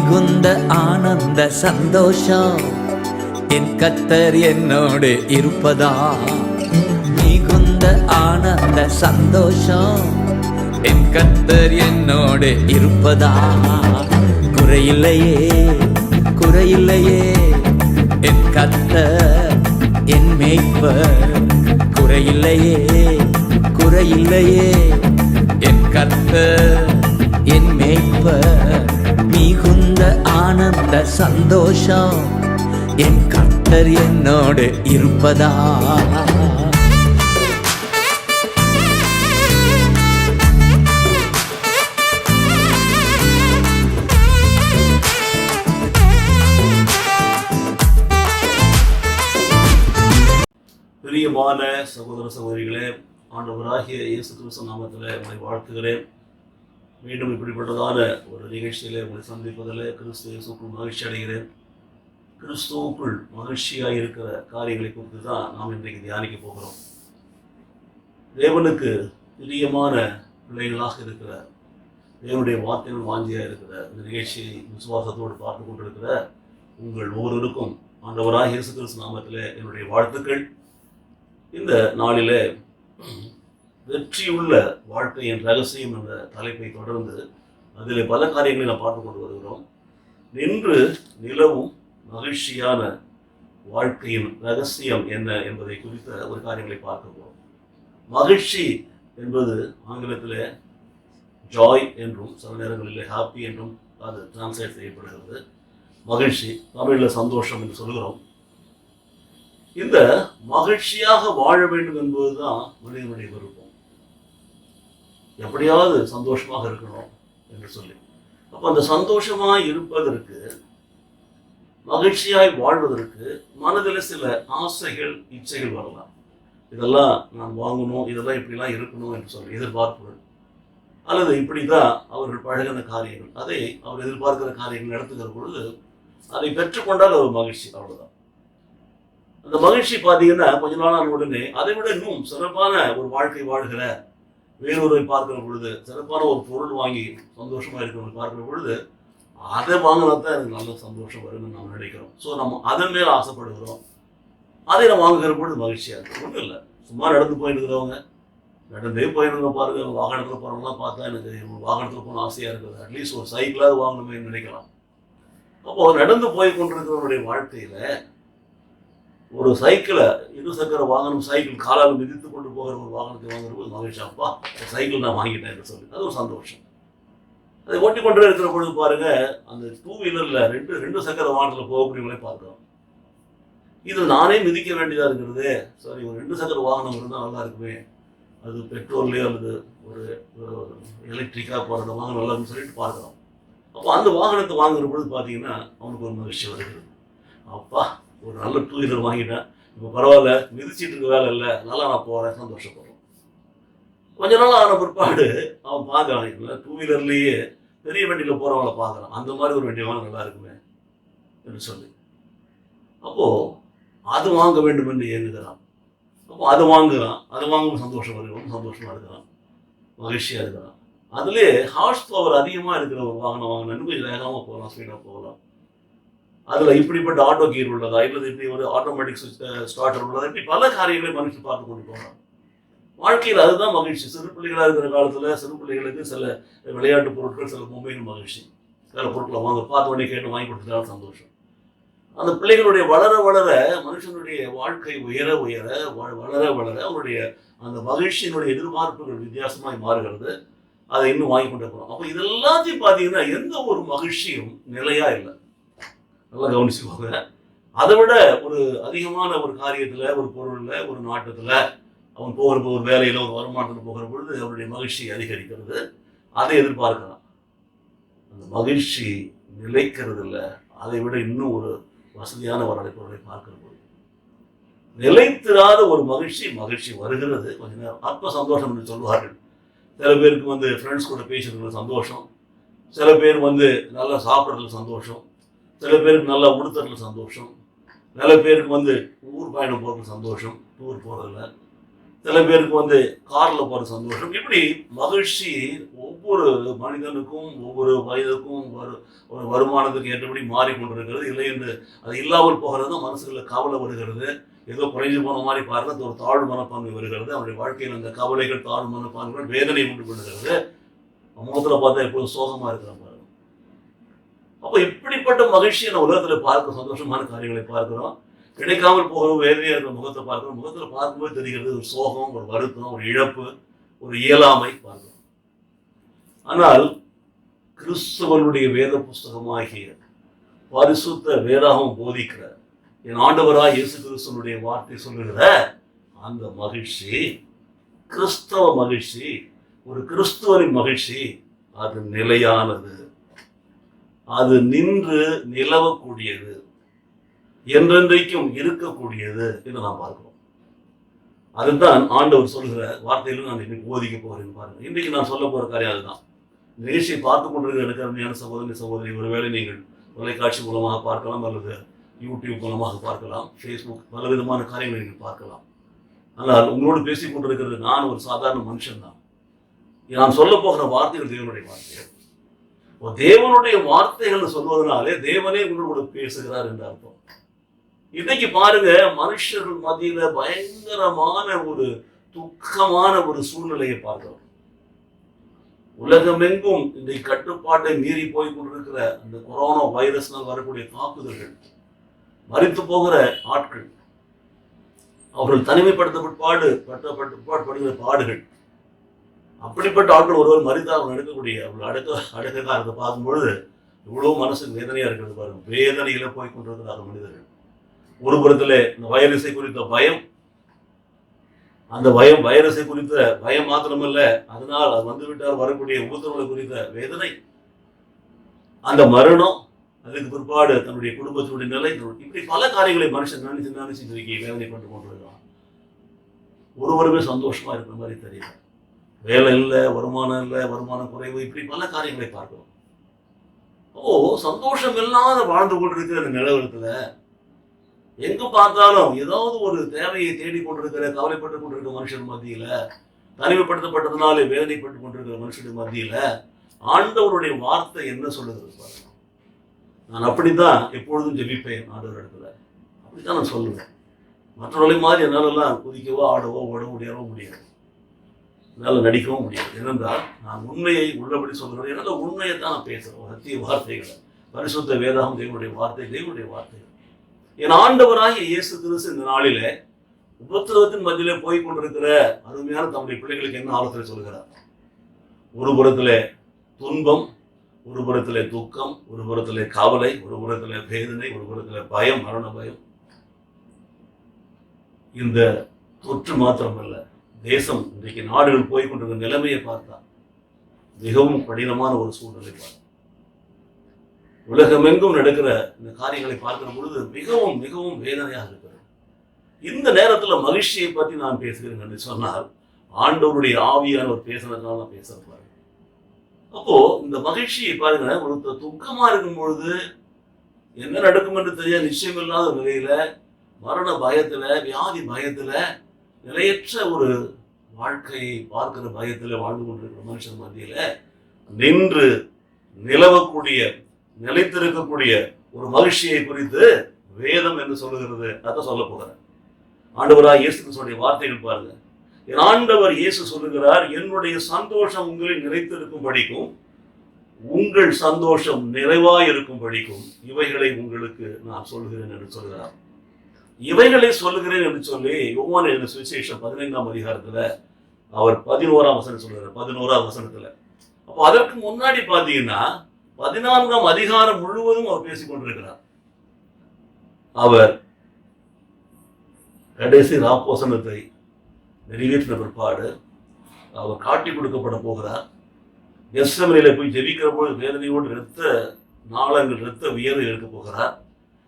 மிகுந்த ஆனந்த சந்தோஷம் என் கர்த்தர் என்னோடு இருப்பதா. மிகுந்த ஆனந்த சந்தோஷம் என் கர்த்தர் என்னோடு இருப்பதா. குறையில்லையே குறையில்லையே என் கர்த்தர் என் மேய்ப்பர். குறையில்லையே குறையில்லையே என் கர்த்தர் என் மேய்ப்பர். மிகுந்த ஆனந்த சந்தோஷம் என் கர்த்தர் என்னோடு இருப்பதா. பிரியமான சகோதர சகோதரிகளே, ஆண்டவராகிய இயேசு கிறிஸ்து நாமத்தில் உங்களை வாழ்த்துகிறேன். மீண்டும் இப்படிப்பட்டதான ஒரு நிகழ்ச்சியில் உங்களை சந்திப்பதில் கிறிஸ்து இயேசுக்குள் மகிழ்ச்சி அடைகிறேன். கிறிஸ்துவுக்குள் மகிழ்ச்சியாக இருக்கிற காரியங்களை குறித்து தான் நாம் இன்றைக்கு தியானிக்க போகிறோம். தேவனுக்கு பிரியமான பிள்ளைகளாக இருக்கிற, தேவனுடைய வார்த்தைகள் வாஞ்சியாக இருக்கிற இந்த நிகழ்ச்சியை விசுவாசத்தோடு பார்த்து கொண்டிருக்கிற உங்கள் ஒவ்வொருவருக்கும் ஆண்டவராகிய இயேசு கிறிஸ்து நாமத்தில் என்னுடைய வாழ்த்துக்கள். இந்த நாளிலே வெற்றியுள்ள வாழ்க்கையின் ரகசியம் என்ற தலைப்பை தொடர்ந்து அதில் பல காரியங்களை நாம் பார்த்து கொண்டு வருகிறோம். நின்று நிலவும் மகிழ்ச்சியான வாழ்க்கையின் ரகசியம் என்ன என்பதை குறித்த ஒரு காரியங்களை பார்க்கிறோம். மகிழ்ச்சி என்பது ஆங்கிலத்தில் ஜாய் என்றும் சில நேரங்களில் ஹாப்பி என்றும் அது டிரான்ஸ்லேட் செய்யப்படுகிறது. மகிழ்ச்சி தமிழில் சந்தோஷம் என்று சொல்கிறோம். இந்த மகிழ்ச்சியாக வாழ வேண்டும் என்பதுதான் மனிதனுடைய விருப்பம். எப்படியாவது சந்தோஷமாக இருக்கணும் என்று சொல்லி, அப்ப அந்த சந்தோஷமாய் இருப்பதற்கு, மகிழ்ச்சியாய் வாழ்வதற்கு மனதில் சில ஆசைகள் இச்சைகள் வரலாம். இதெல்லாம் நான் வாங்கணும், இதெல்லாம் இப்படிலாம் இருக்கணும் என்று சொல்லி எதிர்பார்ப்புகள், அல்லது இப்படிதான் அவர்கள் பழகின காரியங்கள், அதை அவர் எதிர்பார்க்கிற காரியங்கள் நடத்துகிற பொழுது அதை பெற்றுக்கொண்டால் ஒரு மகிழ்ச்சி. அவ்வளவுதான். அந்த மகிழ்ச்சி பார்த்தீங்கன்னா கொஞ்ச நாளான உடனே அதை விட இன்னும் சிறப்பான ஒரு வாழ்க்கை வாழ்கிற வேறொருவை பார்க்கிற பொழுது, சிறப்பான ஒரு பொருள் வாங்கி சந்தோஷமா இருக்கிறவங்க பார்க்கிற பொழுது, அதை வாங்கினா தான் எனக்கு நல்ல சந்தோஷம் வரும்னு நம்ம நினைக்கிறோம். ஸோ நம்ம அதன் மேல ஆசைப்படுகிறோம். அதை நம்ம வாங்குகிற பொழுது மகிழ்ச்சியாக இருக்கும். ஒன்றும் இல்லை, சும்மா நடந்து போயிட்டு இருக்கிறவங்க, நடந்தே போயிடுங்க பாருங்க, வாகனத்தில் போகிறவங்களாம் பார்த்தா எனக்கு வாகனத்தில் போகணும் ஆசையாக இருக்குது, அட்லீஸ்ட் ஒரு சைக்கிளாவது வாங்கணுமே நினைக்கலாம். அப்போ நடந்து போய் கொண்டிருக்கிறவருடைய வாழ்க்கையில ஒரு சைக்கிளை, இருசக்கர வாகனம், சைக்கிள் காலால் மிதித்து கொண்டு போகிற ஒரு வாகனத்தை வாங்குற போது மகிழ்ச்சி, அப்பா சைக்கிள் நான் வாங்கிட்டேன் என்று சொல்லி அது ஒரு சந்தோஷம். அதை ஓட்டி கொண்டே இருக்கிற பொழுது பாருங்க, அந்த டூ வீலர்ல ரெண்டு சக்கர வாகனத்தில் போகக்கூடியவங்களே பார்க்கிறோம். இது நானே மிதிக்க வேண்டியதா இருக்கிறது, சரி ஒரு 2 சக்கர வாகனம் இருந்தால் நல்லா இருக்குமே, அது பெட்ரோல்லையோ அல்லது ஒரு எலக்ட்ரிக்காக போகிற வாகனம் நல்லா இருக்குன்னு சொல்லிட்டு பார்க்குறோம். அப்போ அந்த வாகனத்தை வாங்குற பொழுது பார்த்தீங்கன்னா அவனுக்கு ஒரு மகிழ்ச்சி வருகிறது. அப்பா ஒரு நல்ல 2 வீலர் வாங்கிட்டேன், இப்போ பரவாயில்ல, மிதிச்சிட்டு இருக்க வேலை இல்லை, நல்லா நான் போகிறேன், சந்தோஷப்படுறோம். கொஞ்ச நாள் ஆன பிற்பாடு அவன் பார்க்குறான், 2 வீலர்லேயே பெரிய வண்டியில் போகிறவங்கள பார்க்குறான், அந்த மாதிரி ஒரு வண்டி வாங்க நல்லா இருக்குமே என்று சொல்லி, அப்போது அது வாங்க வேண்டும் என்று ஏங்குகிறான். அப்போ அதை வாங்குகிறான், அதை வாங்கும் சந்தோஷம் வருகிறோம், சந்தோஷமாக இருக்கிறான், மகிழ்ச்சியாக இருக்கிறான். அதுலேயே ஹார்ஸ் பவர் அதிகமாக இருக்கிற ஒரு வாகனம் வாங்கினா கொஞ்சம் வேகமாக போகலாம், ஸ்பீடாக போகலாம். அதில் இப்படிப்பட்ட ஆட்டோ கீர் உள்ளதா, இல்லை இப்படி ஒரு ஆட்டோமேட்டிக் ஸ்டார்டர் உள்ளதா, இப்படி பல காரியங்களை மனுஷன் பார்த்து கொண்டு போகலாம். வாழ்க்கையில் அதுதான் மகிழ்ச்சி. சிறு பிள்ளைகளாக இருக்கிற காலத்தில் சிறு பிள்ளைகளுக்கு சில விளையாட்டு பொருட்கள், சில மொபைல் மகிழ்ச்சி, சில பொருட்களை வாங்க பார்த்த உடனே கேட்டு வாங்கி கொடுத்துட்டாலும் சந்தோஷம். அந்த பிள்ளைகளுடைய வளர வளர மனுஷனுடைய வாழ்க்கை உயர உயர வளர வளர அவருடைய அந்த மகிழ்ச்சியினுடைய எதிர்பார்ப்புகள் வித்தியாசமாய் மாறுகிறது. அதை இன்னும் வாங்கி கொண்டு போகிறோம். அப்போ இது எல்லாத்தையும் பார்த்தீங்கன்னா எந்த ஒரு மகிழ்ச்சியும் நிலையா இல்லை. நல்லா கவனிச்சுக்கோங்க. அதை விட ஒரு அதிகமான ஒரு காரியத்தில், ஒரு பொருளில், ஒரு நாட்டத்தில் அவன் போகிற ஒரு வேலையில், ஒரு வருமானத்தில் போகிற பொழுது அவருடைய மகிழ்ச்சி அதிகரிக்கிறது. அதை எதிர்பார்க்கலாம். அந்த மகிழ்ச்சி நிலைக்கிறது இல்லை. அதை விட இன்னும் ஒரு வசதியான வரலாற்றை பார்க்கிற பொழுது நிலைத்திராத ஒரு மகிழ்ச்சி வருகிறது. கொஞ்ச நேரம் அற்ப சந்தோஷம் என்று சொல்வார்கள். சில பேருக்கு ஃப்ரெண்ட்ஸ் கூட பேசுறதுல சந்தோஷம், சில பேர் நல்லா சாப்பிட்றதுல சந்தோஷம், சில பேருக்கு நல்லா உடுத்துறதுல சந்தோஷம், சில பேருக்கு ஊர் பயணம் போகிறதுல சந்தோஷம், டூர் போகிறதுல. சில பேருக்கு கார்ல போற சந்தோஷம். இப்படி மகிழ்ச்சி ஒவ்வொரு மனிதனுக்கும் ஒவ்வொரு வயதுக்கும் ஒரு வருமானத்துக்கு ஏற்றபடி மாறிக்கொண்டிருக்கிறது. இல்லை என்று அது இல்லாமல் போகிறது மனசுல கவலை வருகிறது. ஏதோ குறைஞ்சு போன மாதிரி பார்க்க ஒரு தாழ்வு மனப்பான்மை வருகிறது. அவருடைய வாழ்க்கையில் அந்த கவலைகள், தாழ்வு மனப்பான்மைகள் வேதனை உண்டு பண்ணுகிறது. முகத்துல பார்த்தா எப்போதும் சோகமா இருக்கிற பாருங்க. அப்ப இப்படிப்பட்ட மகிழ்ச்சியை நம்ம உலகத்துல பார்க்க சந்தோஷமான காரியங்களை பார்க்கிறோம். கிடைக்காமல் போகிற வேதனையா இருக்கிற முகத்தை பார்க்கிறோம். முகத்துல பார்க்கும்போது தெரிகிறது ஒரு சோகம், ஒரு வருத்தம், ஒரு இழப்பு, ஒரு இயலாமை பார்க்கிறோம். ஆனால் கிறிஸ்தவனுடைய வேத புஸ்தகமாகிய பரிசுத்த வேதாகம் போதிக்கிற என் ஆண்டவராய் இயேசு கிறிஸ்துவனுடைய வார்த்தை சொல்லுகிற அந்த மகிழ்ச்சி, கிறிஸ்தவ மகிழ்ச்சி, ஒரு கிறிஸ்துவனின் மகிழ்ச்சி, அது நிலையானது, அது நின்று நிலவக்கூடியது, என்றென்றைக்கும் இருக்கக்கூடியது என்று நாம் பார்க்கிறோம். அதுதான் ஆண்டவர் சொல்கிற வார்த்தையிலும் நான் இன்னைக்கு போதிக்க போகிறேன் பாருங்க. இன்றைக்கு நான் சொல்ல போற காரியம் அதுதான். நிகழ்ச்சியை பார்த்து கொண்டிருக்கிற எனக்கு அருமையான சகோதரி, ஒருவேளை நீங்கள் தொலைக்காட்சி மூலமாக பார்க்கலாம், அல்லது யூடியூப் மூலமாக பார்க்கலாம், ஃபேஸ்புக், பல விதமான காரியங்களை நீங்கள் பார்க்கலாம். ஆனால் உங்களோடு பேசிக் கொண்டிருக்கிறது நான் ஒரு சாதாரண மனுஷன் தான். நான் சொல்ல போகிற வார்த்தைகள் தேவனுடைய வார்த்தைகள். தேவனுடைய வார்த்தைகள் சொல்வதனாலே தேவனே உங்களோட பேசுகிறார் என்று அர்த்தம். இன்னைக்கு பாருங்க, மனுஷர்கள் மத்தியில பயங்கரமான ஒரு துக்கமான ஒரு சூழ்நிலையை பார்க்கிறோம். உலகமெங்கும் இன்றைக்கு கட்டுப்பாட்டை மீறி போய் கொண்டிருக்கிற அந்த கொரோனா வைரஸ்னால் வரக்கூடிய தாக்குதல்கள், மரித்து போகிற ஆட்கள், அவர்கள் தனிமைப்படுத்தப்படுகிற பாடுகள், அப்படிப்பட்ட ஆட்கள் ஒருவர் மரித்தால் அவர் எடுக்கக்கூடிய அடக்க காலத்தை பார்க்கும்பொழுது இவ்வளவு மனசுக்கு வேதனையா இருக்கிறது பாருங்க. வேதனையில போய் கொண்டிருக்கிறார்கள் மனிதர்கள். ஒரு புறத்துல இந்த வைரஸை குறித்த பயம், அந்த பயம் வைரஸை குறித்த பயம் மாத்திரமல்ல, அதனால் அது வந்துவிட்டால் வரக்கூடிய உபத்திரவங்களை குறித்த வேதனை, அந்த மரணம், அதுக்கு பிற்பாடு தன்னுடைய குடும்பத்தினுடைய நிலை, இப்படி பல காரியங்களை மனுஷன் நினைச்சு வேதனைப்பட்டு கொண்டிருக்கிறான். ஒருவருமே சந்தோஷமா இருக்கிற மாதிரி தெரியல. வேலை இல்லை, வருமானம் இல்லை, வருமானம் குறைவு, இப்படி பல காரியங்களை பார்க்கிறோம். சந்தோஷம் இல்லாத வாழ்ந்து கொண்டிருக்கிற அந்த நிலவரத்துல எங்க பார்த்தாலும் ஏதாவது ஒரு தேவையை தேடி கொண்டிருக்கிற, கவலைப்பட்டு கொண்டிருக்கிற மனுஷன் மத்தியில, தனிமைப்படுத்தப்பட்டதுனாலே வேதனைப்பட்டு கொண்டிருக்கிற மனுஷன் மத்தியில ஆண்டவருடைய வார்த்தை என்ன சொல்லுகிறது பாருங்க. நான் அப்படித்தான் எப்பொழுதும் ஜெபிப்பேன் ஆண்டவர் இடத்துல. அப்படித்தான் நான் சொல்லுவேன். மற்றவர்களை மாதிரி என்னாலெல்லாம் குதிக்கவோ ஆடவோ ஓடவோ முடியவோ முடியாது. என்னால் நடிக்கவும் முடியாது. ஏனென்றால் நான் உண்மையை உள்ளபடி சொல்கிறேன். என்னால் உண்மையை தான் நான் பேசுகிறேன். சத்திய வார்த்தைகளை, பரிசுத்த வேதாகம் தேவனுடைய வார்த்தைகள். என் ஆண்டவராகிய இயேசு கிறிஸ்து இந்த நாளிலே உபத்திரவத்தின் மத்தியிலே போய் கொண்டிருக்கிற அருமையான தம்முடைய பிள்ளைகளுக்கு என்ன ஆலோசனை சொல்கிறார்? ஒரு புறத்திலே துன்பம், ஒரு புறத்திலே துக்கம், ஒரு புறத்திலே கவலை, ஒரு புறத்திலே வேதனை, ஒரு புறத்திலே பயம், மரண பயம். இந்த தொற்று மாத்திரமல்ல, தேசம் இன்றைக்கு நாடுகள் போய் கொண்டிருக்கிற நிலைமையை பார்த்தா மிகவும் கடினமான ஒரு சூழ்நிலை பார்த்தா. உலகமெங்கும் நடக்கிற இந்த காரியங்களை பார்க்கிற பொழுது மிகவும் மிகவும் வேதனையாக இருக்கிறது. இந்த நேரத்துல மகிழ்ச்சியை பற்றி நான் பேசுகிறேன் என்று சொன்னால் ஆண்டவருடைய ஆவியானவர் பேசுனதுனால நான் பேசுறேன். அப்போ இந்த மகிழ்ச்சியை பாருங்க, ஒரு துக்கமா இருக்கும் பொழுது என்ன நடக்கும் என்று தெரிய நிச்சயம் இல்லாத நிலையில, மரண பயத்துல, வியாதி பயத்துல, நிலையற்ற ஒரு வாழ்க்கையை பார்க்கிற பயத்துல வாழ்ந்து கொண்டிருக்கிற மனுஷன் மத்தியில நின்று நிலவக்கூடிய, நிலைத்திருக்கக்கூடிய ஒரு மகிழ்ச்சியை குறித்து வேதம் என்று சொல்லுகிறது. அதான் சொல்ல போகிறேன். ஆண்டவராய் இயேசு கிறிஸ்துவினுடைய வார்த்தைகள் பாருங்க. என் ஆண்டவர் இயேசு சொல்லுகிறார், என்னுடைய சந்தோஷம் உங்களில் நிலைத்திருக்கும் படிக்கும், உங்கள் சந்தோஷம் நிறைவாய் இருக்கும் படிக்கும் இவைகளை உங்களுக்கு நான் சொல்லுகிறேன் என்று சொல்கிறார். இவைகளை சொல்லுகிறேன் என்று சொல்லி யோவான் எழுதின சுவிசேஷம் 15ஆம் அதிகாரத்துல அவர் 11ஆம் வசனம் சொல்றாரு. 11ஆம் வசனத்துல. அப்போ அதற்கு முன்னாடி பாத்தீங்கன்னா 14ஆம் அதிகாரம் முழுவதும் அவர் பேசிக் கொண்டிருக்கிறார். அவர் கடைசி ராப்போசனத்தை நிறைவேற்றின பிற்பாடு அவர் காட்டி கொடுக்கப்பட போகிறார். கெத்செமனேல போய் ஜெபிக்கிற போது வேதனையோடு இரத்த நாளங்கள், இரத்த வியர்வை எடுக்க போகிறார்.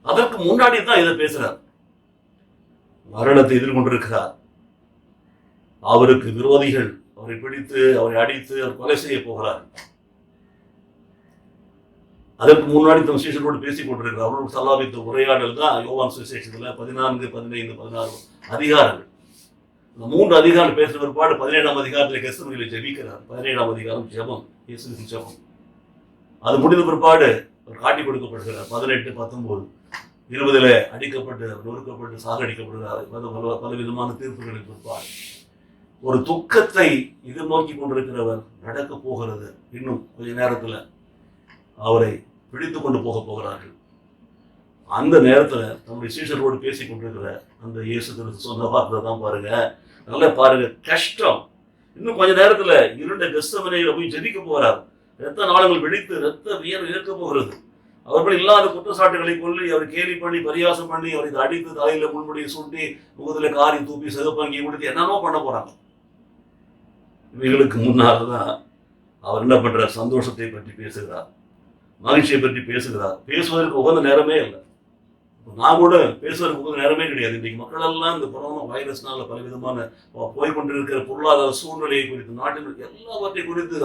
அதற்கு முன்னாடி தான் இதை பேசுறார். மரணத்தை எதிர்கொண்டிருக்கிறார். அவருக்கு விரோதிகள் அவரை பிடித்து, அவரை அடித்து, அவர் கொலை செய்ய போகிறார். அதற்கு முன்னாடி தம் சீஷர்களோடு பேசிக் கொண்டிருக்கிறார். அவரோடு சல்லாபித்த உரையாடல் தான் யோவான் சுவிசேஷத்துல 14, 15, 16 அதிகாரங்கள். இந்த 3 அதிகாரம் பேசுற பிற்பாடு 17ஆம் அதிகாரத்தில் கெத்செமனிலே ஜெபிக்கிறார். 17ஆம் அதிகாரம் ஜெபம், இயேசுவின் ஜெபம். அது முடிந்த பிற்பாடு அவர் காட்டி கொடுக்கப்படுகிறார். 18, 19, 20ல அடிக்கப்பட்டு நொறுக்கப்பட்டு சாகடிக்கப்படுகிறார். பல விதமான தீர்ப்புகளுக்கு பிற்பாடு ஒரு துக்கத்தை எதிர்நோக்கி கொண்டிருக்கிறவர் நடக்க போகிறது. இன்னும் கொஞ்ச நேரத்தில் அவரை பிடித்து கொண்டு போக போகிறார்கள். அந்த நேரத்தில் நம்முடைய சீஷரோடு பேசி கொண்டிருக்கிற அந்த இயேசு கிறிஸ்து சொன்ன வார்த்தை தான் பாருங்க, நல்லா பாருங்க, கஷ்டம். இன்னும் கொஞ்ச நேரத்தில் இருண்ட கெத்செமனேயில போய் ஜெபிக்க போகிறார். ரத்த நாளங்கள் வெடித்து ரத்த வியர்வை ஏற்க போகிறது. அவர்கள் இல்லாத குற்றச்சாட்டுகளை கொள்ளி அவர் கேலி பண்ணி பரியாசம் பண்ணி அவரை அடித்து தலையில முள்முடியை சுட்டி முகத்துல காரி தூப்பி சிகப்பங்கி கொடுத்து என்னென்னமோ பண்ண போறாங்க. இவைகளுக்கு முன்னால்தான் அவர் என்ன பண்றார்? சந்தோஷத்தை பற்றி பேசுகிறார், மகிழ்ச்சியை பற்றி பேசுகிறார். பேசுவதற்கு உகந்த நேரமே இல்லை. நான் கூட பேசுவதற்கு உகந்த நேரமே கிடையாது. இன்றைக்கு மக்கள் எல்லாம் இந்த கொரோனா வைரஸ்னால பல விதமான போய்கொண்டிருக்கிற பொருளாதார சூழ்நிலையை குறித்து, நாட்டின் எல்லாவற்றை குறித்து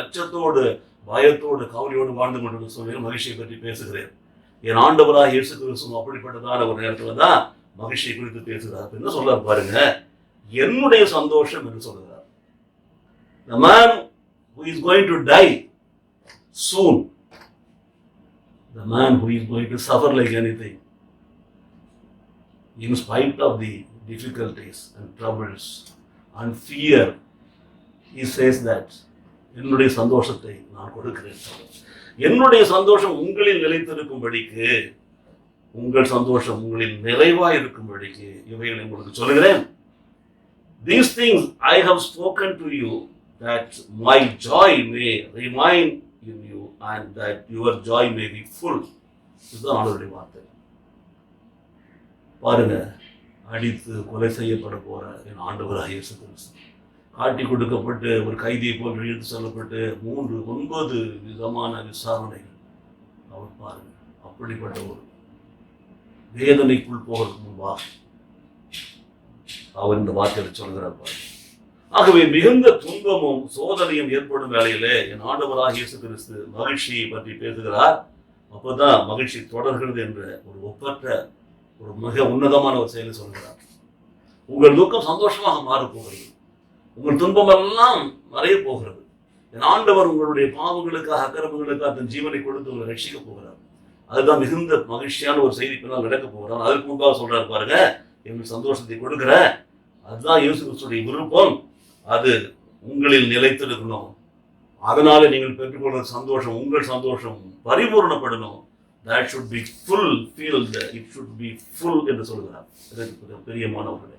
அச்சத்தோடு பயத்தோடு கவலையோடு வாழ்ந்து கொண்டு சொல்லி மகிழ்ச்சியை பற்றி பேசுகிறேன். என் ஆண்டவராக இயேசு கிறிஸ்து அப்படிப்பட்டதான ஒரு நேரத்துல தான் மகிழ்ச்சியை குறித்து பேசுகிறார். என்ன சொல்றார் பாருங்க, என்னுடைய சந்தோஷம் என்று சொல்கிறார். The man who is going to die soon, the man who is going to suffer like anything, in spite of the difficulties and troubles and fear, he says that என்னுடைய சந்தோஷத்தை நான் கொடுக்கிறேன். என்னுடைய சந்தோஷம் உங்களில் நிலைத்திருக்கும்படிக்கு, உங்கள் சந்தோஷம் உங்களில் நிறைவாய் இருக்கும்படிக்கு இவைகளை உங்களுக்கு சொல்கிறேன். These things I have spoken to you, that my joy may remain in you and that your joy may be full. இதுதான் ஆண்டவருடைய வார்த்தை. பாருங்க, அடித்து கொலை செய்யப்பட போற என் ஆண்டவராகிய இயேசு கிறிஸ்து காட்டி கொடுக்கப்பட்டு ஒரு கைதியை போல் இழுத்து செல்லப்பட்டு 9 விதமான விசாரணைகள். அவர் பாருங்க, அப்படிப்பட்ட ஒரு வேதனைக்குள் போகிறதுக்கு முன்பாக அவர் இந்த வார்த்தையை சொல்கிறார் பாருங்க. ஆகவே மிகுந்த துன்பமும் சோதனையும் ஏற்படும் வேளையிலே என் ஆண்டவராகிய இயேசு கிறிஸ்து மகிழ்ச்சியை பற்றி பேசுகிறார். அப்பதான் மகிழ்ச்சி தொடர்கிறது என்ற ஒரு ஒப்பற்ற ஒரு மிக உன்னதமான ஒரு செயலை சொல்கிறார். உங்கள் துக்கம் சந்தோஷமாக மாறப்போகிறது, உங்கள் துன்பம் எல்லாம் மறைய போகிறது. என் ஆண்டவர் உங்களுடைய பாவங்களுக்காக அக்கிரமங்களுக்காக தன் ஜீவனை கொடுத்து உங்களை ரட்சிக்க போகிறார். அதுதான் மிகுந்த மகிழ்ச்சியான ஒரு செய்தி பின்னால் நடக்க போகிறார். அதற்கு முன்பாக சொல்றாரு பாருங்க, எங்களுக்கு சந்தோஷத்தை கொடுக்கிற, அதுதான் இயேசு கிறிஸ்துடைய விருப்பம். அது உங்களில் நிலைத்திருக்கணும். அதனால நீங்கள் பெற்றுக்கொள்ற சந்தோஷம், உங்கள் சந்தோஷம் பரிபூர்ணப்படணும். That should be fulfilled. It should be full என்று சொல்கிறார். பெரியமானவர்களே,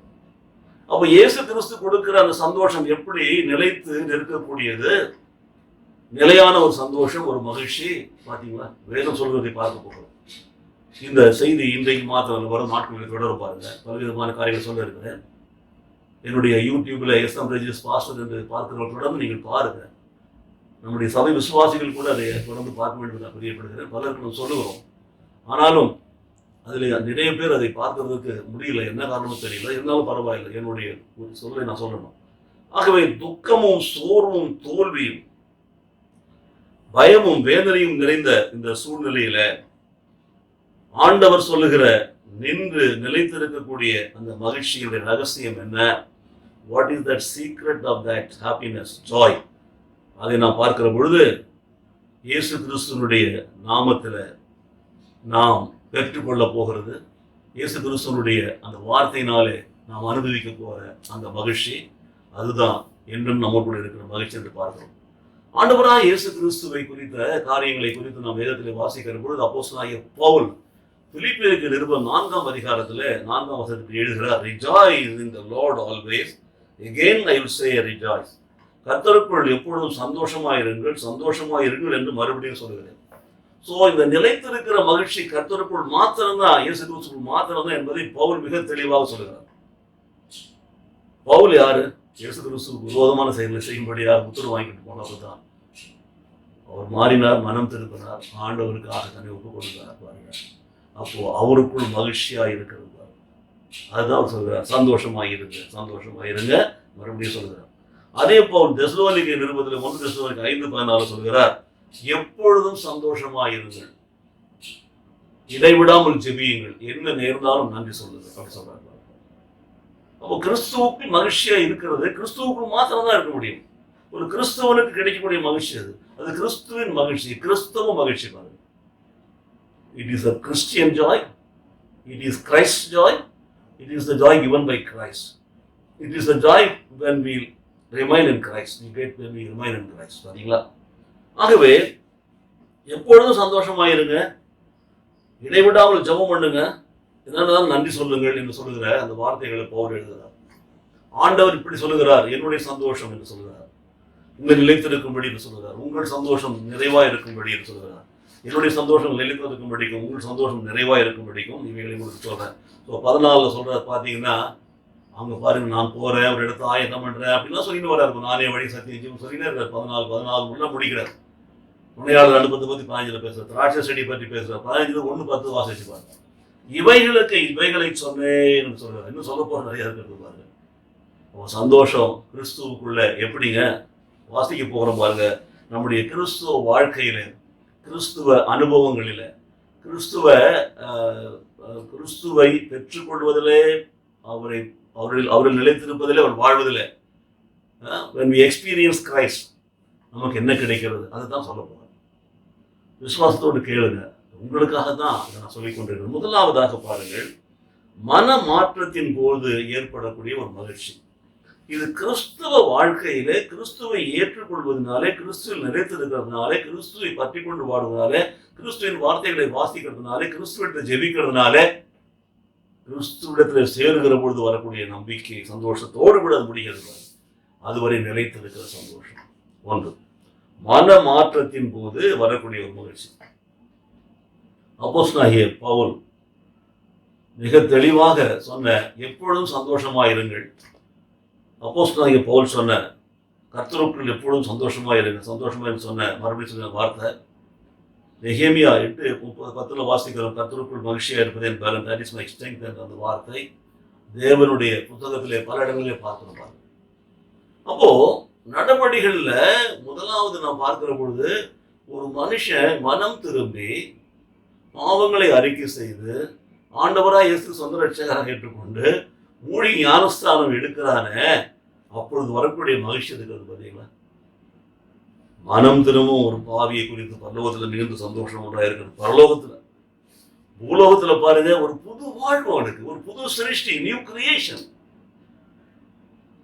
அப்ப இயேசு கிறிஸ்து கொடுக்கிற அந்த சந்தோஷம் எப்படி நிலைத்து நிற்கக்கூடியது? நிலையான ஒரு சந்தோஷம், ஒரு மகிழ்ச்சி. பாத்தீங்களா, வேதம் சொல்வதை பார்க்க போகிறோம். இந்த செய்தி இன்றைக்கு மாத்திரம் வரும் நாட்களில் தொடர பாருங்க. பலவிதமான காரியங்கள் சொல்ல இருக்கிறேன். என்னுடைய யூடியூப்ல SM ரெஜிஸ் பாஸ்டர் என்று பார்க்கிறவர்கள் தொடர்ந்து நீங்கள் பாருங்க. நம்முடைய சபை விசுவாசிகள் கூட அதை தொடர்ந்து பார்க்க வேண்டும் நான் பிரியப்படுகிறேன். பலருக்கு நம்ம சொல்லுகிறோம், ஆனாலும் அதில் நிறைய பேர் அதை பார்க்கறதுக்கு முடியல. என்ன காரணமும் தெரியல. இருந்தாலும் பரவாயில்லை, என்னுடைய சொல்லை நான் சொல்லணும். ஆகவே துக்கமும் சோர்வும் தோல்வியும் பயமும் வேதனையும் நிறைந்த இந்த சூழ்நிலையில ஆண்டவர் சொல்லுகிற நின்று நிலைத்திருக்கக்கூடிய அந்த மகிழ்ச்சியுடைய ரகசியம் என்ன? What is that secret of that happiness, joy? அதை நாம் பார்க்கிற பொழுது இயேசு கிறிஸ்துவனுடைய நாமத்தில் நாம் பெற்றுக்கொள்ள போகிறது, இயேசு கிறிஸ்துவனுடைய அந்த வார்த்தையினாலே நாம் அனுபவிக்க போகிற அந்த மகிழ்ச்சி, அதுதான் என்றும் நம்ம கூட இருக்கிற மகிழ்ச்சி என்று பார்க்கிறோம். ஆண்டவராக இயேசு கிறிஸ்துவை குறித்த காரியங்களை குறித்து நாம் வேதத்தில் வாசிக்கிற பொழுது அப்போஸ்தலனாகிய பவுல் பிலிப்பியருக்கு நிருபம் 4ஆம் அதிகாரத்தில் 4ஆம் வசனத்தில் எழுதுகிறார், Rejoice in the Lord always. Again I will say rejoice. கர்த்தருக்குள் எப்பொழுதும் சந்தோஷமாயிருங்கள், சந்தோஷமாயிருங்கள் என்று மறுபடியும் சொல்லுகிறேன். ஸோ இந்த நிலைத்திருக்கிற மகிழ்ச்சி கர்த்தருக்குள் மாத்திரம்தான், இயேசு கிறிஸ்துவுக்குள் மாத்திரம்தான் என்பதை பவுல் மிக தெளிவாக சொல்லுகிறார். பவுல் யாரு? இயேசு கிறிஸ்துவுக்கு விரோதமான செயல்களை செய்யும்படியாக உத்தரவு வாங்கிட்டு போனவர் தான். அவர் மாறினார், மனம் திருப்பினார், ஆண்டவருக்காக தன்னை ஒப்புக் கொடுத்தார் பாருங்க. அப்போ அவருக்குள் மகிழ்ச்சியா இருக்கிறது. அதுதான் அவர் சொல்கிறார், சந்தோஷமாயிருங்க, சந்தோஷமாயிருங்க, மறுபடியும் சொல்கிறார். அதே போல் தெசலோனிக்கே நிருபத்தில் 1 தெசலோனிக்கே 5:14 சொல்கிறார், எப்பொழுதும் சந்தோஷமாயிருங்கள், இடைவிடாமல் ஜெபியுங்கள், என்ன நேர்ந்தாலும் நன்றி சொல்லுங்கள் அப்படி சொல்றாரு. அப்போ கிறிஸ்துவுக்குள் மகிழ்ச்சியா இருக்கிறது கிறிஸ்துவுக்குள் மாத்திரம் தான் இருக்க முடியும். ஒரு கிறிஸ்தவனுக்கு கிடைக்கக்கூடிய மகிழ்ச்சி அது கிறிஸ்துவின் மகிழ்ச்சி, கிறிஸ்தவ மகிழ்ச்சி. பாருங்க, it is a Christian Joy, it is Christ Joy, it is the joy given by Christ. It is the joy when we remain in Christ. We get when we remain in Christ. சரிங்களா? ஆகவே எப்பொழுதும் சந்தோஷமாயிருங்க, இடைவிடாமல் ஜெபம் பண்ணுங்க, இதனால்தான் நன்றி சொல்லுங்கள் என்று சொல்லுகிற அந்த வார்த்தைகளை பவுல் எழுதுகிறார். ஆண்டவர் இப்படி சொல்லுகிறார், என்னுடைய சந்தோஷம் என்று சொல்லுகிறார், உங்கள் நிலைத்திருக்கும்படி என்று சொல்லுகிறார், உங்கள் சந்தோஷம் நிறைவாக இருக்கும்படி என்று சொல்லுகிறார். என்னுடைய சந்தோஷம் நிலைத்திருக்கும்படிக்கும் உங்கள் சந்தோஷம் நிறைவாக இருக்கும்படிக்கும் இவைகளை உங்களுக்கு சொல்றேன். ஸோ 14 சொல்ற பார்த்தீங்கன்னா, அவங்க பாருங்க, நான் போறேன் ஒரு இடத்த ஆயத்தம் பண்றேன் அப்படிலாம் சொல்லிட்டு வர்றாரு. நானே வழி சத்தியம் சொல்லினே இருக்காரு. 14 உள்ள முடிக்கிறார். முனையாளர் அனுப்பத்தை பத்தி 15 பேசுறாரு, திராட்சை செடி பற்றி பேசுறாரு, 15 1-10 வாசிச்சு பாருங்க. இவைகளை சொன்னேன்னு சொல்றாரு. இன்னும் சொல்ல போற நிறைய இருக்கிறது பாருங்க. சந்தோஷம் கிறிஸ்துவுக்குள்ள எப்படிங்க வாசிக்க போகிறோம் பாருங்க. நம்முடைய கிறிஸ்துவ வாழ்க்கையில, கிறிஸ்துவ அனுபவங்களில, கிறிஸ்துவை பெற்றுக்கொள்வதிலே, அவரில் நிலைத்திருப்பதிலே, அவர் வாழ்வதிலே, when we experience Christ, நமக்கு என்ன கிடைக்கிறது அதுதான் சொல்ல போகிறேன். விசுவாசத்தோடு கேளுங்க, உங்களுக்காக தான் நான் சொல்லிக் கொண்டிருக்கிறேன். முதலாவதாக பாருங்கள், மன மாற்றத்தின் போது ஏற்படக்கூடிய ஒரு மகிழ்ச்சி. இது கிறிஸ்துவ வாழ்க்கையிலே கிறிஸ்துவை ஏற்றுக்கொள்வதனாலே, கிறிஸ்துவில் நிலைத்திருக்கிறதுனாலே, கிறிஸ்துவை பற்றி கொண்டு வாடுவதனாலே, கிறிஸ்துவின் வார்த்தைகளை வாசிக்கிறதுனாலே, கிறிஸ்துவத்தை ஜெபிக்கிறதுனாலே, கிறிஸ்துவிடத்தில் சேருகிற பொழுது வரக்கூடிய நம்பிக்கை சந்தோஷத்தோடு கூட அது முடிகிறது. அதுவரை நிலைத்திருக்கிற சந்தோஷம் ஒன்று. மன மாற்றத்தின் போது வரக்கூடிய ஒரு மகிழ்ச்சி. அப்போஸ்தலனாகிய பவுல் மிக தெளிவாக சொன்ன, எப்பொழுதும் சந்தோஷமாயிருங்கள். அப்போஸ்தலனாகிய பவுல் சொன்ன, கர்த்தருக்குள் எப்பொழுதும் சந்தோஷமாயிருங்க, சந்தோஷமா சொன்ன மறுபடியும் சொன்ன வார்த்தை நெகேமியா 8:10 வாசிக்கிறோம். கர்த்தருக்குள் மகிழ்ச்சியா இருப்பது என் பலன், தட் இஸ் மை ஸ்ட்ரெங்த் என்ற அந்த வார்த்தை தேவனுடைய புத்தகத்திலே பல இடங்களிலே பார்க்கிறோம். அப்போ நடவடிக்கைகள்ல முதலாவது நாம் பார்க்கிற பொழுது, ஒரு மனுஷன் மனம் திரும்பி பாவங்களை அறிக்கை செய்து ஆண்டவராய் இயேசு சொந்த ரட்சகராக ஏற்றுக்கொண்டு மூழ்கி ஞானஸ்தானம் எடுக்கிறானே, அப்பொழுது வரக்கூடிய மகிழ்ச்சி இருக்கிறது. பார்த்தீங்களா? மனம் திரும்பும் ஒரு பாவியை குறித்து பரலோகத்துல மிகுந்த சந்தோஷம் ஒன்றாக இருக்கிறது. பரலோகத்துல, பூலோகத்துல பாருங்க, ஒரு புது வாழ்வு, அவனுக்கு ஒரு புது சிருஷ்டி, நியூ கிரியேஷன்.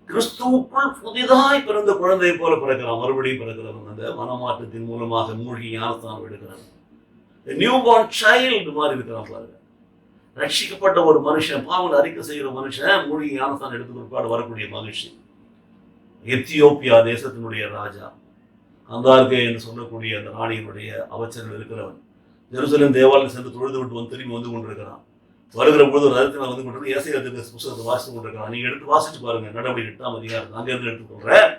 கிறிஸ்துவுக்குள் புதிதாய் பிறந்த குழந்தையை போல பிறக்கிறான், மறுபடியும் பிறக்கிறவன். அந்த மனமாற்றத்தின் மூலமாக மூழ்கி ஞானஸ்தானம் எடுக்கிறான். நியூ பார்ன் சைல்டு மாதிரி இருக்கிறான் பாருங்க. ரட்சிக்கப்பட்ட ஒரு மனுஷன், பாவங்களை அறிக்கை செய்கிற மனுஷன் மூழ்கி ஞானஸ்தானம் எடுத்து பிற்பாடு வரக்கூடிய மகிழ்ச்சி. எத்தியோப்பியா தேசத்தினுடைய ராஜா கந்தார்கே என்று சொல்லக்கூடிய அந்த ராணியினுடைய அவச்சர்கள் இருக்கிறவன் ஜெருசலேம் தேவாலயம் சென்று தொழுது விட்டு திரும்பி வந்து கொண்டிருக்கிறான். வருகிற பொழுது ஒரு ரதத்தில் வந்து கொண்டிருக்க ஏசாயா புத்தகத்தை வாசித்து கொண்டிருக்கிறான். நீங்க எடுத்து வாசிச்சு பாருங்க, நடவடிக்கை 8ஆம் அதிகாரம் அங்கிருந்து எடுத்துக்கொள்றேன்.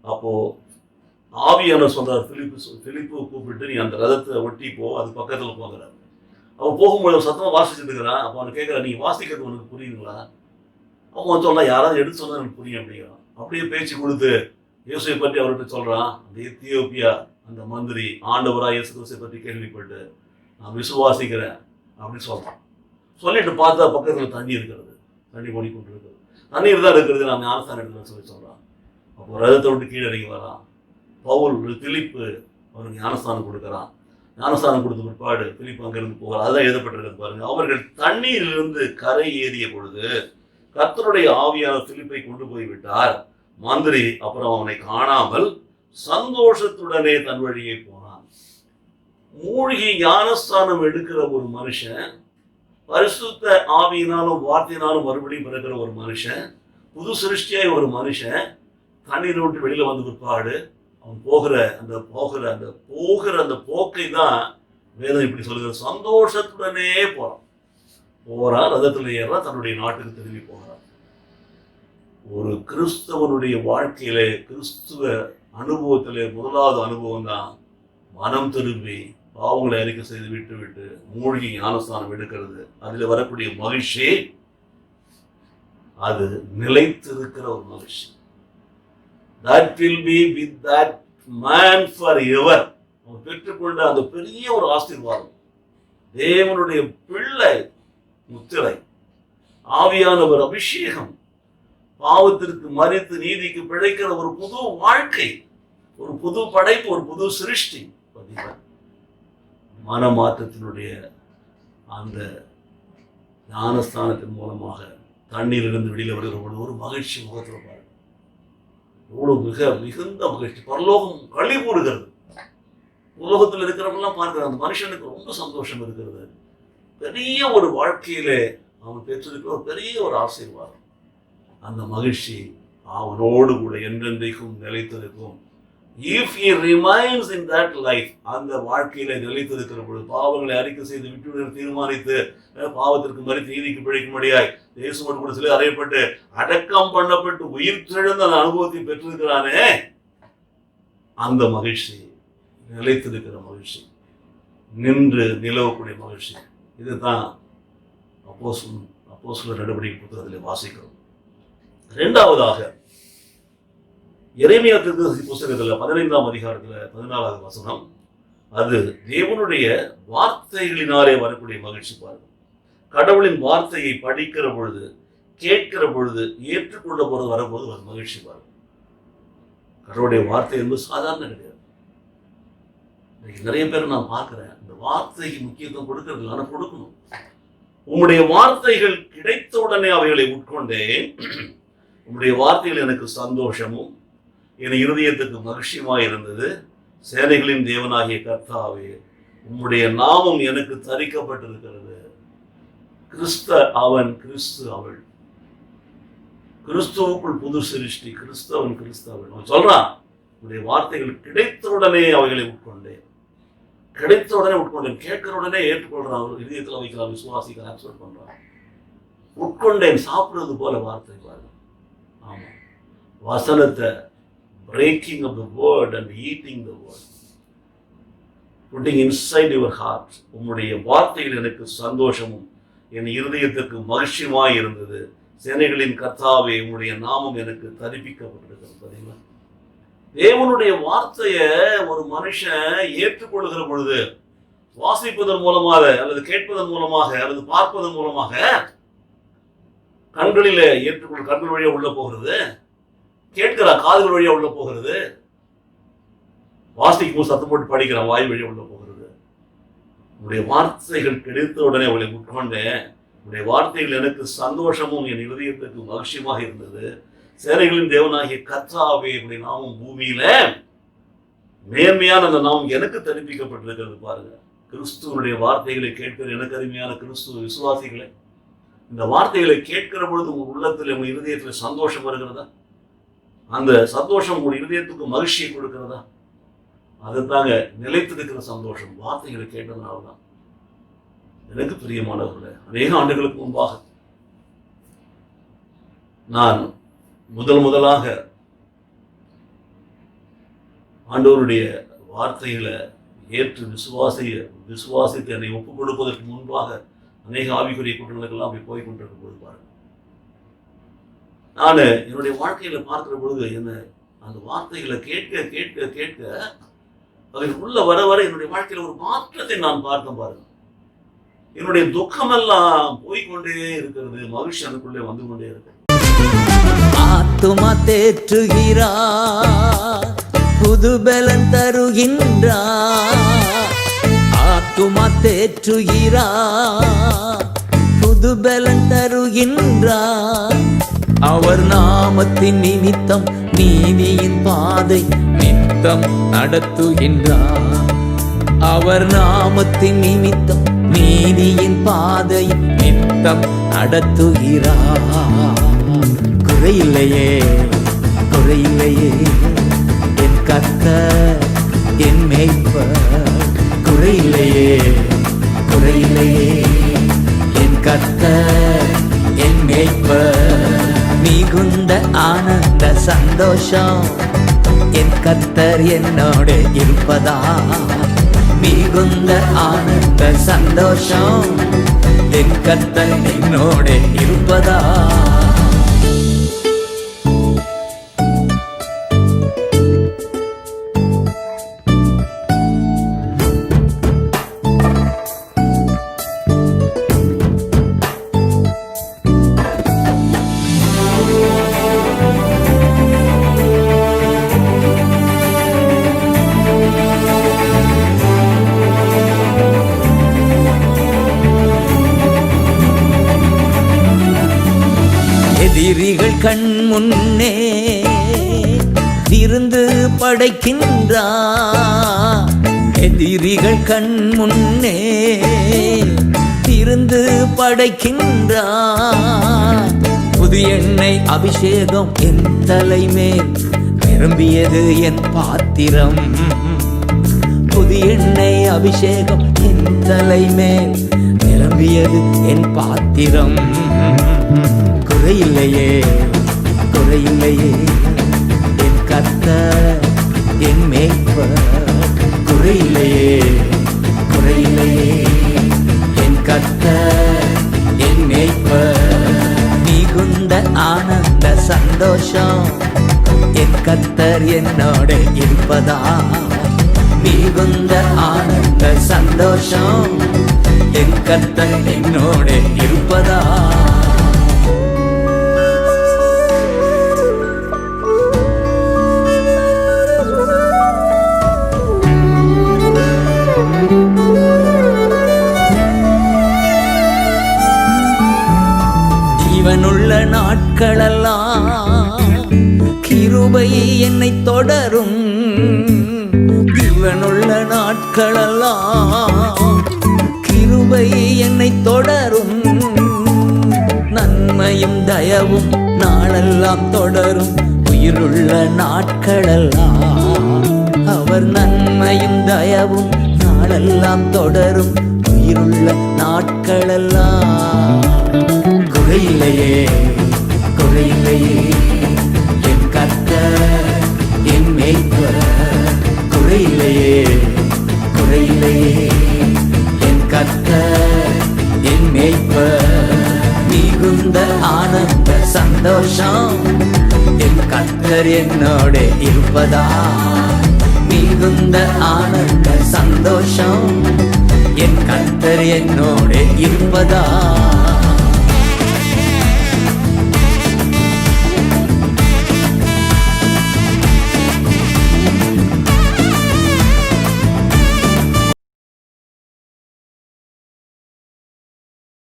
அப்போ ஆவியானவர் சொல்றார், பிலிப்பு கூப்பிட்டு, நீ அந்த ரதத்தை ஒட்டி போ, அது பக்கத்துல போகிறார். அவன் போகும்போது சத்தமா வாசிச்சுட்டு இருக்கிறான். அப்போ அவனை கேட்கிறான், நீங்க வாசிக்கிறது உனக்கு புரியுதுங்களா? அப்போ அவன் சொல்லலாம், யாராவது எடுத்து சொன்னா எனக்கு புரியும் அப்படிங்கிறான். அப்படியே பேச்சு கொடுத்து இயேசுவை பற்றி அவர்கிட்ட சொல்றான். அந்த எத்தியோப்பியா அந்த மந்திரி ஆண்டவராய் இயேசு கிறிஸ்துவை பற்றி கேள்விப்பட்டு நான் விசுவாசிக்கிறேன் அப்படின்னு சொல்றான். சொல்லிட்டு பார்த்தா பக்கத்துல தண்ணி இருக்கிறது, தண்ணி ஓடிக்கொண்டு இருக்கிறது, தண்ணீர் தான் இருக்கிறது, நான் ஞானஸ்தானம் எடுக்கிறேன்னு சொல்றான். அப்போ ரதத்தை விட்டு கீழே இறங்கி வரான். பவுல் பிலிப்பு அவருக்கு ஞானஸ்தானம் கொடுக்குறான். ஞானஸ்தானம் கொடுத்த பிற்பாடு பிலிப்பு அங்கிருந்து போகிறார். அதுதான் எழுதப்பட்டிருக்கிறது பாருங்க. அவர்கள் தண்ணீரிலிருந்து கரை ஏறிய பொழுது கர்த்தருடைய ஆவியான பிலிப்பை கொண்டு போய் விட்டார். மந்திரி அப்புறம் அவனை காணாமல் சந்தோஷத்துடனே தன் வழியே போனான். மூழ்கி ஞானஸ்தானம் எடுக்கிற ஒரு மனுஷன், பரிசுத்த ஆவியினாலும் வார்த்தையினாலும் மறுபடியும் பிறக்கிற ஒரு மனுஷன், புது சிருஷ்டியாய் ஒரு மனுஷன் தண்ணீரை விட்டு வெளியில வந்து பிற்பாடு அவன் போகிற அந்த போக்கை தான் வேதம் இப்படி சொல்லுகிற, சந்தோஷத்துடனே போறான், ரதத்தில் ஏறான், தன்னுடைய நாட்டுக்கு திரும்பி போகிறான். ஒரு கிறிஸ்தவனுடைய வாழ்க்கையிலே, கிறிஸ்துவ அனுபவத்திலே முதலாவது அனுபவம் தான் மனம் திரும்பி பாவங்களை அறிக்கை செய்து விட்டு மூழ்கி ஞானஸ்தானம் எடுக்கிறது. அதில் வரக்கூடிய மகிழ்ச்சி, அது நிலைத்திருக்கிற ஒரு மகிழ்ச்சி. That will be with that man forever. அவன் பெற்றுக்கொண்ட அந்த பெரிய ஒரு ஆசீர்வாதம், தேவனுடைய பிள்ளை முத்திரை, ஆவியானவர் அபிஷேகம், பாவத்திற்கு மரித்து நீதிக்கு பிழைக்கிற ஒரு புது வாழ்க்கை, ஒரு புது படைப்பு, ஒரு புது சிருஷ்டி. மனமாற்றத்தினுடைய அந்த ஞானஸ்தானத்தின் மூலமாக தண்ணீரிலிருந்து வெளியில வருகிற பொழுது ஒரு மகிழ்ச்சி முகத்தில் பாருங்க. எவ்வளவு மிகுந்த மகிழ்ச்சி. பரலோகம் களி கூறுகிறது. உலகத்தில் இருக்கிறவங்கலாம் பார்க்கிற அந்த மனுஷனுக்கு ரொம்ப சந்தோஷம் இருக்கிறது. பெரிய ஒரு வாழ்க்கையிலே அவன் பெற்றிருக்கிற ஒரு பெரிய ஒரு ஆசீர்வாதம். அந்த மகிழ்ச்சி அவனோடு கூட என்றென்றைக்கும் நிலைத்திருக்கும். If he remains in that life, அந்த வாழ்க்கையில நிலைத்திருக்கிற பொழுது, பாவங்களை அறிக்கை செய்து விட்டு தீர்மானித்து பாவத்திற்கு மரித்து நீதிக்கு பிழைக்கும்படியாய் இயேசுவோடு கூட சிலை அறையப்பட்டு அடக்கம் பண்ணப்பட்டு உயிர் தெழுந்த அந்த அனுபவத்தை பெற்றிருக்கிறானே, அந்த மகிழ்ச்சி, நிலைத்திருக்கிற மகிழ்ச்சி, நின்று நிலவக்கூடிய மகிழ்ச்சி. இதுதான் அப்போஸ்தலர் நடவடிக்கை புத்தகத்தில் வாசிக்கிறோம். இரண்டாவதாக எரேமியா தீர்க்கதரிசி புத்தகத்தில் 15ஆம் அதிகாரத்தில் 14வது வசனம், அது தேவனுடைய வார்த்தைகளினாலே வரக்கூடிய மகிழ்ச்சி. பாருங்க, கடவுளின் வார்த்தையை படிக்கிற பொழுது, கேட்கிற பொழுது, ஏற்றுக்கொள்ள போறது வரும்போது ஒரு மகிழ்ச்சி. பாருங்க, கடவுளுடைய வார்த்தை என்பது சாதாரண கிடையாது. நிறைய பேர் நான் பார்க்கிறேன், இந்த வார்த்தைக்கு முக்கியத்துவம் கொடுக்கறது, ஆனால் கொடுக்கணும். உம்முடைய வார்த்தைகள் கிடைத்த உடனே அவைகளை உட்கொண்டேன். உம்முடைய வார்த்தைகள் எனக்கு சந்தோஷமும் என் இருதயத்துக்கு மகிழ்ச்சியுமாய் இருந்தது. சேனைகளின் தேவனாகிய கர்த்தாவே, உம்முடைய நாமம் எனக்கு தரிக்கப்பட்டிருக்கிறது. கிறிஸ்து அவன், கிறிஸ்து அவள், கிறிஸ்துவுக்குள் புது சிருஷ்டி, கிறிஸ்தவன் கிறிஸ்தவன். அவன் சொல்றான், உம்முடைய வார்த்தைகள் கிடைத்த உடனே அவைகளை உட்கொண்டேன். கிடைத்த உடனே உட்கொண்டேன். கேட்கிற உடனே ஏற்றுக்கொள்றான், இதயத்தில் வைக்கிறான், விசுவாசிக்கிறான், அக்செப்ட் பண்றான். உட்கொண்டேன், சாப்பிடுறது போல வார்த்தை. பாருங்க, ஆமா, வசனத்தை, breaking of the word and eating the word, putting inside your heart. உம்முடைய வார்த்தையில் எனக்கு சந்தோஷமும் என் இருதயத்திற்கு மகிழ்ச்சியுமாய் இருந்தது. சேனைகளின் கர்த்தாவே, உம்முடைய நாமம் எனக்கு தரிப்பிக்கப்பட்டிருக்கிறது. பார்த்தீங்களா, தேவனுடைய வார்த்தையை ஒரு மனுஷன் ஏற்றுக்கொள்கிற பொழுது, வாசிப்பதன் மூலமாக அல்லது கேட்பதன் மூலமாக அல்லது பார்ப்பதன் மூலமாக, கண்களில் ஏற்றுக்கொள், கண்கள் வழியா உள்ள போகிறது, கேட்கிறா காதுகள் வழியா உள்ள போகிறது, வாசிக்கும் போது சத்தம் போட்டு படிக்கிறான், வாய் வழியா உள்ள போகிறது. உங்களுடைய வார்த்தைகள் கிடைத்த உடனே அவளை உட்கொண்டேன். உங்களுடைய வார்த்தைகள் எனக்கு சந்தோஷமும் என் இருதயத்துக்கு மகிழ்ச்சியமாக இருந்தது. சேனைகளின் தேவனாகிய கர்த்தாவே, உங்களுடைய நாமம் பூமியில மேன்மையான அந்த நாமம் எனக்கு தெரிவிக்கப்பட்டிருக்கிறது. பாருங்க, கிறிஸ்துவனுடைய வார்த்தைகளை கேட்கிற எனக்கு அருமையான கிறிஸ்துவ விசுவாசிகளை, இந்த வார்த்தைகளை கேட்கிற பொழுது உங்க உள்ளத்தில், உங்க இருதயத்தில் சந்தோஷம் வருகிறதா? அந்த சந்தோஷம் உங்க இருதயத்துக்கு மகிழ்ச்சியை கொடுக்கிறதா? அதுதாங்க நிலைத்திருக்கிற சந்தோஷம். வார்த்தைகளை கேட்டதுனால்தான். எனக்கு பிரியமானவர்களே, அநேக ஆண்டுகளுக்கு முன்பாக நான் முதலாக ஆண்டவருடைய வார்த்தைகளை ஏற்று விசுவாசித்து என்னை ஒப்புக் கொடுப்பதற்கு முன்பாக அநேக ஆவிக்குரிய கூட்டங்களுக்கெல்லாம் அப்படி போய் கொண்டிருக்கும் பொழுது பாருங்க, நான் என்னுடைய வாழ்க்கையில பார்க்கிற பொழுது என்ன அந்த வார்த்தைகளை கேட்க கேட்க கேட்க அதில் உள்ள வர வர என்னுடைய வாழ்க்கையில ஒரு மாற்றத்தை நான் பார்த்தேன். பாருங்க, என்னுடைய துக்கமெல்லாம் போய்கொண்டே இருக்கிறது, மகிழ்ச்சி அதுக்குள்ளே வந்து கொண்டே இருக்கு. ஆத்துமா தேற்றுகிறார், புது பலன் தருகின்றார். ஆத்துமா தேற்றுகிறார், புது பலன் தருகின்றார். அவர் நாமத்தின் நிமித்தம் நீதியின் பாதை நித்தம் நடத்துகின்றார். அவர் நாமத்தின் நிமித்தம் நீதியின் பாதை நித்தம் நடத்துகிறார். குறையில்லையே, குறையில்லையே, என் கர்த்தர் என் மேய்ப்பர். குறையில்லையே, குறையில்லையே, என் கர்த்தர் என் மேய்ப்பர். மிகுந்த ஆனந்த சந்தோஷம் என் கர்த்தர் என்னோடு இருப்பதா. மிகுந்த ஆனந்த சந்தோஷம் என் கர்த்தர் என்னோடு இருப்பதா. கண் முன்னே விருந்து படைக்கின்றார். எதிரிகள் கண் முன்னே விருந்து படைக்கின்றார். புது எண்ணெய் அபிஷேகம் என் தலைமேல் நிரம்பியது என் பாத்திரம். புது எண்ணெய் அபிஷேகம் என் தலைமேல் நிரம்பியது என் பாத்திரம். குறையில்லையே குறையில்லையே என் கர்த்தர் என் மேய்ப்பர். குறையில்லையே குறையில்லையே என் கர்த்தர் என் மேய்ப்பர். மிகுந்த ஆனந்த சந்தோஷம் என் கர்த்தர் என்னோட இருப்பதா. மிகுந்த ஆனந்த சந்தோஷம் என் கர்த்தர் என்னோட இருப்பதா. ஜீவனுள்ள நாட்களெல்லாம் கிருபை என்னை தொடரும். ஜீவனுள்ள நாட்களெல்லாம் கிருபை என்னை தொடரும். நன்மையும் தயவும் நாளெல்லாம் தொடரும். உயிருள்ள நாட்களெல்லாம் அவர் நன்மையும் தயவும் நாளெல்லாம் தொடரும். உயிருள்ள நாட்களெல்லாம் குறையில்லையே குறையில்லையே என் கர்த்தர் என் மேய்ப்பர். குறையில்லையே குறையில்லையே என் கர்த்தர் என் மேய்ப்பர். மிகுந்த ஆனந்த சந்தோஷம் என் கர்த்தர் என்னோட இருப்பதா. மிகுந்த ஆனந்த சந்தோஷம் என் கர்த்தர் என்னோட இருப்பதா.